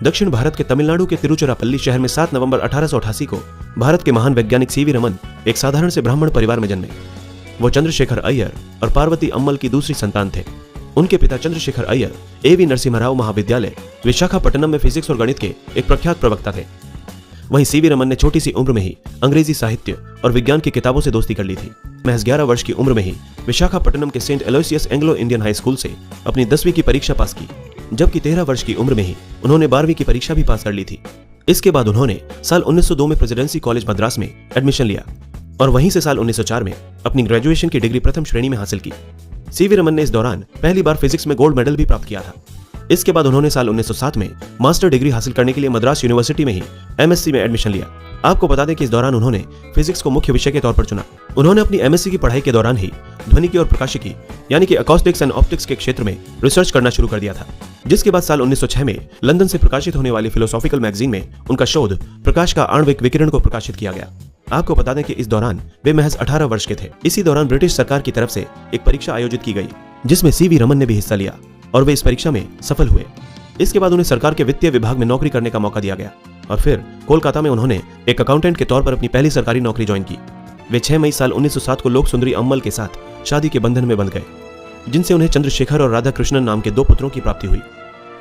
दक्षिण भारत के तमिलनाडु के तिरुचिरापल्ली शहर में 7 नवंबर 1888 को भारत के महान वैज्ञानिक सीवी रमन एक साधारण से ब्राह्मण परिवार में जन्मे। वो चंद्रशेखर अय्यर और पार्वती अम्मल की दूसरी संतान थे। उनके पिता चंद्रशेखर अय्यर एवी नरसिम्हा महाविद्यालय विशाखापट्टनम में फिजिक्स और गणित के एक प्रख्यात प्रवक्ता थे। वहीं सीवी रमन ने छोटी सी उम्र में ही अंग्रेजी साहित्य और विज्ञान की किताबों से दोस्ती कर ली थी। महज 11 वर्ष की उम्र में ही विशाखापट्टनम के saint Aloysius Anglo Indian high school से अपनी 10वीं की परीक्षा पास की, जबकि 13 वर्ष की उम्र में ही उन्होंने 12वीं की परीक्षा भी पास कर ली थी। इसके बाद उन्होंने साल 1902 में प्रेसिडेंसी कॉलेज मद्रास में एडमिशन लिया और वहीं से साल 1904 में अपनी ग्रेजुएशन की डिग्री प्रथम श्रेणी में हासिल की। सीवी रमन ने इस दौरान पहली बार फिजिक्स में गोल्ड मेडल भी प्राप्त किया था। इसके बाद उन्होंने साल 1907 में मास्टर डिग्री हासिल करने के लिए मद्रास यूनिवर्सिटी में ही एमएससी में एडमिशन लिया। आपको बता दें कि इस दौरान उन्होंने फिजिक्स को मुख्य विषय के तौर पर चुना। उन्होंने अपनी एमएससी की पढ़ाई के दौरान ही ध्वनिकी और प्रकाशिकी यानी कि अकॉस्टिक्स एंड ऑप्टिक्स के क्षेत्र में रिसर्च करना शुरू कर दिया था, जिसके बाद साल 1906 में लंदन से प्रकाशित होने वाली फिलोसॉफिकल मैगजीन में उनका शोध प्रकाश का आणविक विकिरण को प्रकाशित किया गया। आपको बता दें कि इस दौरान वे महज 18 वर्ष के थे। इसी दौरान ब्रिटिश सरकार की तरफ से एक परीक्षा आयोजित की गई जिसमें सीवी रमन ने भी हिस्सा लिया और वे इस परीक्षा में सफल हुए। इसके बाद उन्हें सरकार के वित्तीय विभाग में नौकरी करने का मौका दिया गया और फिर कोलकाता में उन्होंने एक अकाउंटेंट के तौर पर अपनी पहली सरकारी नौकरी ज्वाइन की। वे 6 मई साल 1907 को लोक सुंदरी अम्मल के साथ शादी के बंधन में बंध गए, जिनसे उन्हें चंद्रशेखर और राधा कृष्णन नाम के 2 पुत्रों की प्राप्ति हुई।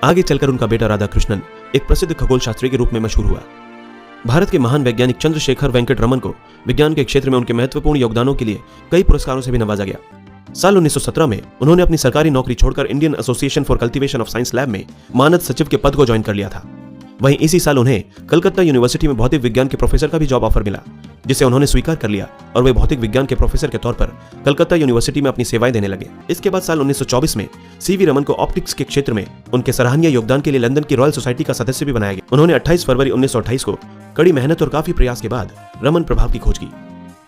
आगे चलकर उनका बेटा राधा कृष्णन एक प्रसिद्ध खगोल शास्त्री के रूप में मशहूर हुआ। भारत के महान वैज्ञानिक चंद्रशेखर वेंकट रमन को विज्ञान के क्षेत्र में उनके महत्वपूर्ण योगदानों के लिए कई पुरस्कारों से भी नवाजा गया। साल 1917 में उन्होंने अपनी सरकारी नौकरी छोड़कर Indian association for cultivation of science lab में मानद सचिव के पद को ज्वाइन कर लिया था। वहीं इसी साल उन्हें कलकत्ता यूनिवर्सिटी में भौतिक विज्ञान के प्रोफेसर का भी जॉब ऑफर मिला, जिसे उन्होंने स्वीकार कर लिया और वे भौतिक विज्ञान के प्रोफेसर के तौर पर कलकत्ता यूनिवर्सिटी में अपनी सेवाएं देने लगे। इसके बाद साल 1924 में सीवी रमन को ऑप्टिक्स के क्षेत्र में उनके सराहनीय योगदान के लिए लंदन की रॉयल सोसाइटी का सदस्य भी बनाया गया। उन्होंने 28 फरवरी 1928 को कड़ी मेहनत और काफी प्रयास के बाद रमन प्रभाव की खोज की।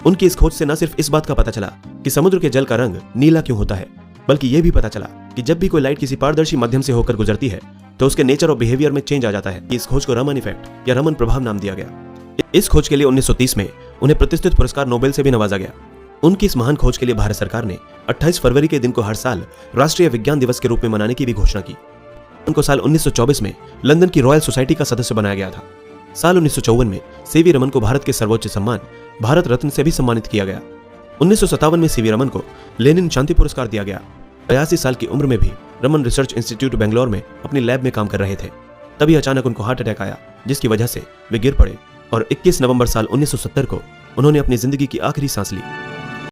उनकी इस खोज से न सिर्फ इस बात का पता चला कि समुद्र के जल का रंग नीला क्यों होता है, बल्कि यह भी पता चला कि जब भी कोई लाइट किसी पारदर्शी माध्यम से होकर गुजरती है तो उसके नेचर और बिहेवियर में चेंज आ जाता है। इस खोज को रमन इफेक्ट या रमन प्रभाव नाम दिया गया। इस खोज के लिए 1930 में उन्हें प्रतिष्ठित पुरस्कार नोबेल से भी नवाजा गया। उनकी इस महान खोज के लिए भारत सरकार ने 28 फरवरी के दिन को हर साल राष्ट्रीय विज्ञान दिवस के रूप में मनाने की भी घोषणा की। उनको साल 1924 में लंदन की रॉयल सोसाइटी का सदस्य बनाया गया था। साल 1954 में सीवी रमन को भारत के सर्वोच्च सम्मान भारत रत्न से भी सम्मानित किया गया। 1957 में सीवी रमन को लेनिन शांति पुरस्कार दिया गया। 82 साल की उम्र में भी रमन रिसर्च इंस्टीट्यूट बेंगलोर में अपनी लैब में काम कर रहे थे। तभी अचानक उनको हार्ट अटैक आया, जिसकी वजह से वे गिर पड़े और 21 नवंबर साल 1970 को उन्होंने अपनी जिंदगी की आखिरी सांस ली।